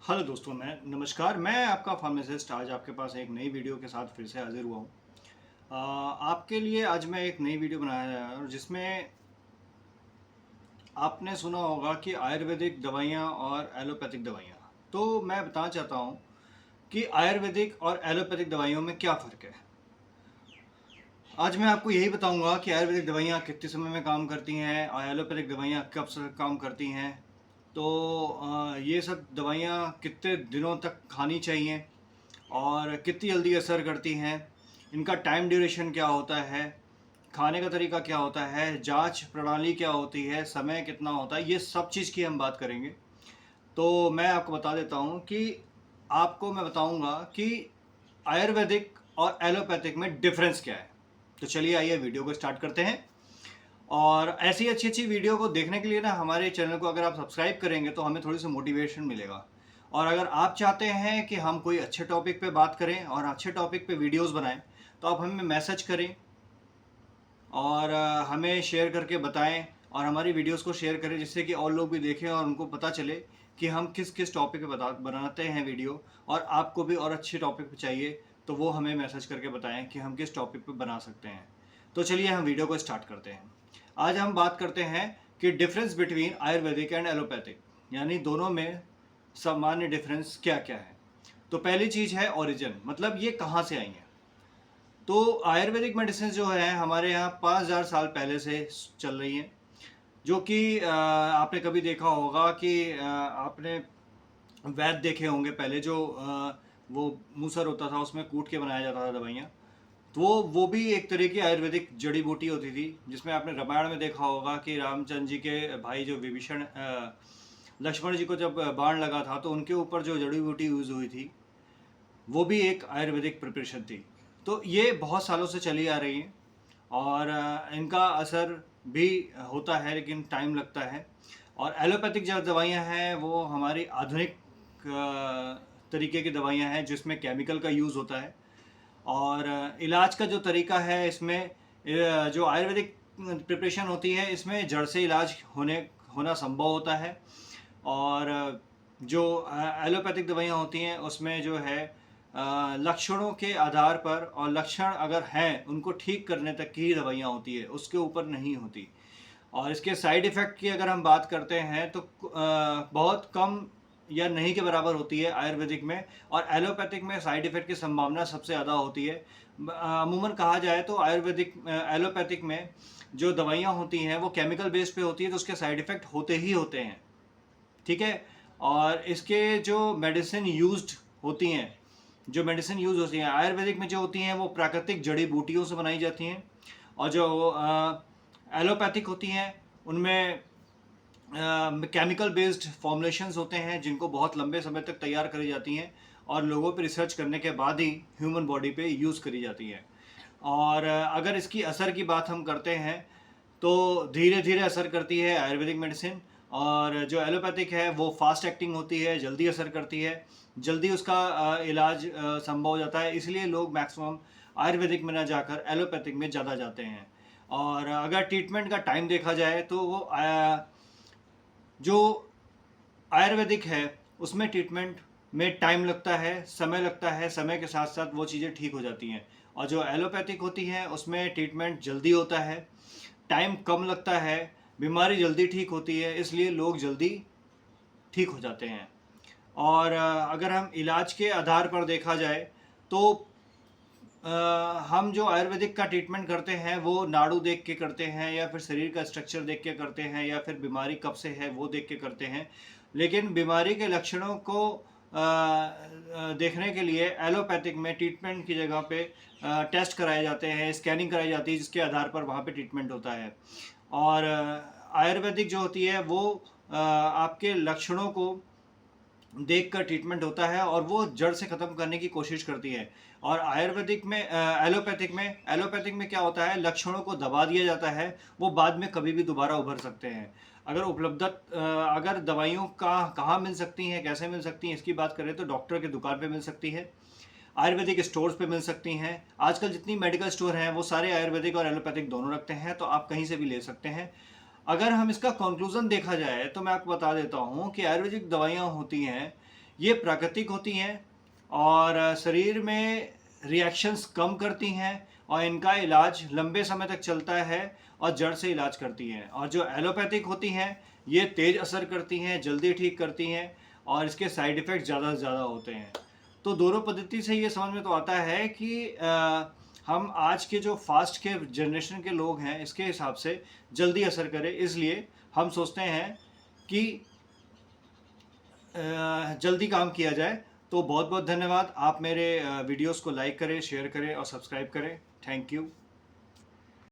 Hello दोस्तों, नमस्कार। मैं आपका फार्मासिस्ट आज आपके पास एक नई वीडियो के साथ फिर से हाजिर हुआ हूँ। आपके लिए आज मैं एक नई वीडियो बनाया है और जिसमें आपने सुना होगा कि आयुर्वेदिक दवाइयाँ और एलोपैथिक दवाइयाँ। तो मैं बताना चाहता हूँ कि आयुर्वेदिक और एलोपैथिक दवाइयों में क्या फ़र्क है। आज मैं आपको यही बताऊंगा कि आयुर्वेदिक दवाइयाँ कितने समय में काम करती हैं और एलोपैथिक दवाइयाँ कब से काम करती हैं। तो ये सब दवाइयाँ कितने दिनों तक खानी चाहिए और कितनी जल्दी असर करती हैं, इनका टाइम ड्यूरेशन क्या होता है, खाने का तरीका क्या होता है, जांच प्रणाली क्या होती है, समय कितना होता है, ये सब चीज़ की हम बात करेंगे। तो मैं आपको बता देता हूँ कि आपको मैं बताऊँगा कि आयुर्वेदिक और एलोपैथिक में डिफरेंस क्या है। तो चलिए आइए वीडियो को स्टार्ट करते हैं। और ऐसी अच्छी अच्छी वीडियो को देखने के लिए ना हमारे चैनल को अगर आप सब्सक्राइब करेंगे तो हमें थोड़ी सी मोटिवेशन मिलेगा। और अगर आप चाहते हैं कि हम कोई अच्छे टॉपिक पे बात करें और अच्छे टॉपिक पे वीडियोस बनाएं तो आप हमें मैसेज करें और हमें शेयर करके बताएं और हमारी वीडियोस को शेयर करें जिससे कि और लोग भी देखें और उनको पता चले कि हम किस किस टॉपिक पे बनाते हैं वीडियो। और आपको भी और अच्छे टॉपिक पे चाहिए तो वो हमें मैसेज करके बताएं कि हम किस टॉपिक पे बना सकते हैं। तो चलिए हम वीडियो को स्टार्ट करते हैं। आज हम बात करते हैं कि difference between Ayurvedic and allopathic, यानी दोनों में सामान्य डिफरेंस क्या क्या है। तो पहली चीज़ है ओरिजिन, मतलब ये कहाँ से आई है। तो आयुर्वेदिक मेडिसिन जो है हमारे यहाँ 5,000 साल पहले से चल रही हैं। जो कि आपने कभी देखा होगा कि आपने वैद्य देखे होंगे पहले जो वो मूसर होता था उसमें कूट के बनाया जाता था दवाइयाँ। तो वो भी एक तरह की आयुर्वेदिक जड़ी बूटी होती थी, जिसमें आपने रामायण में देखा होगा कि रामचंद्र जी के भाई जो विभीषण लक्ष्मण जी को जब बाण लगा था तो उनके ऊपर जो जड़ी बूटी यूज़ हुई थी वो भी एक आयुर्वेदिक प्रिपरेशन थी। तो ये बहुत सालों से चली आ रही है और इनका असर भी होता है लेकिन टाइम लगता है। और एलोपैथिक जो दवाइयाँ हैं वो हमारी आधुनिक तरीके की दवाइयाँ हैं जिसमें केमिकल का यूज़ होता है। और इलाज का जो तरीका है इसमें जो आयुर्वेदिक प्रिपरेशन होती है इसमें जड़ से इलाज होना संभव होता है। और जो एलोपैथिक दवाइयाँ होती हैं उसमें जो है लक्षणों के आधार पर, और लक्षण अगर हैं उनको ठीक करने तक की ही दवाइयाँ होती है, उसके ऊपर नहीं होती। और इसके साइड इफ़ेक्ट की अगर हम बात करते हैं तो बहुत कम या नहीं के बराबर होती है आयुर्वेदिक में। और एलोपैथिक में साइड इफ़ेक्ट की संभावना सबसे ज़्यादा होती है। अमूमन कहा जाए तो एलोपैथिक में जो दवाइयाँ होती हैं वो केमिकल बेस पे होती है तो उसके साइड इफ़ेक्ट होते ही होते हैं। ठीक है। और इसके जो मेडिसिन यूज्ड होती हैं, जो मेडिसिन यूज होती हैं आयुर्वेदिक में जो होती हैं वो प्राकृतिक जड़ी बूटियों से बनाई जाती हैं। और जो एलोपैथिक होती हैं उनमें केमिकल बेस्ड फॉर्मुलेशंस होते हैं जिनको बहुत लंबे समय तक तैयार करी जाती हैं और लोगों पर रिसर्च करने के बाद ही ह्यूमन बॉडी पे यूज़ करी जाती हैं। और अगर इसकी असर की बात हम करते हैं तो धीरे धीरे असर करती है आयुर्वेदिक मेडिसिन। और जो एलोपैथिक है वो फास्ट एक्टिंग होती है, जल्दी असर करती है, जल्दी उसका इलाज संभव हो जाता है। इसलिए लोग मैक्सिमम आयुर्वेदिक में ना जाकर एलोपैथिक में ज़्यादा जाते हैं। और अगर ट्रीटमेंट का टाइम देखा जाए तो वो जो आयुर्वेदिक है उसमें ट्रीटमेंट में टाइम लगता है, समय लगता है, समय के साथ साथ वो चीज़ें ठीक हो जाती हैं। और जो एलोपैथिक होती हैं उसमें ट्रीटमेंट जल्दी होता है, टाइम कम लगता है, बीमारी जल्दी ठीक होती है, इसलिए लोग जल्दी ठीक हो जाते हैं। और अगर हम इलाज के आधार पर देखा जाए तो हम जो आयुर्वेदिक का ट्रीटमेंट करते हैं वो नाड़ू देख के करते हैं या फिर शरीर का स्ट्रक्चर देख के करते हैं या फिर बीमारी कब से है वो देख के करते हैं। लेकिन बीमारी के लक्षणों को देखने के लिए एलोपैथिक में ट्रीटमेंट की जगह पे टेस्ट कराए जाते हैं, स्कैनिंग कराई जाती है जिसके आधार पर वहाँ पे ट्रीटमेंट होता है। और आयुर्वेदिक जो होती है वो आपके लक्षणों को देख कर ट्रीटमेंट होता है और वो जड़ से ख़त्म करने की कोशिश करती है। और आयुर्वेदिक में एलोपैथिक में क्या होता है, लक्षणों को दबा दिया जाता है, वो बाद में कभी भी दोबारा उभर सकते हैं। अगर दवाइयों का कहाँ मिल सकती हैं, कैसे मिल सकती हैं, इसकी बात करें तो डॉक्टर की दुकान पे मिल सकती है, आयुर्वेदिक स्टोर्स पे मिल सकती हैं। आजकल जितनी मेडिकल स्टोर हैं वो सारे आयुर्वेदिक और एलोपैथिक दोनों रखते हैं, तो आप कहीं से भी ले सकते हैं। अगर हम इसका कंक्लूजन देखा जाए तो मैं आपको बता देता हूँ कि आयुर्वेदिक दवाइयाँ होती हैं ये प्राकृतिक होती हैं और शरीर में रिएक्शंस कम करती हैं और इनका इलाज लंबे समय तक चलता है और जड़ से इलाज करती हैं। और जो एलोपैथिक होती हैं ये तेज़ असर करती हैं, जल्दी ठीक करती हैं और इसके साइड इफ़ेक्ट ज़्यादा से ज़्यादा होते हैं। तो दोनों पद्धति से ये समझ में तो आता है कि हम आज के जो फास्ट के जनरेशन के लोग हैं इसके हिसाब से जल्दी असर करे, इसलिए हम सोचते हैं कि जल्दी काम किया जाए। तो बहुत बहुत धन्यवाद। आप मेरे वीडियोस को लाइक करें, शेयर करें और सब्सक्राइब करें। Thank you.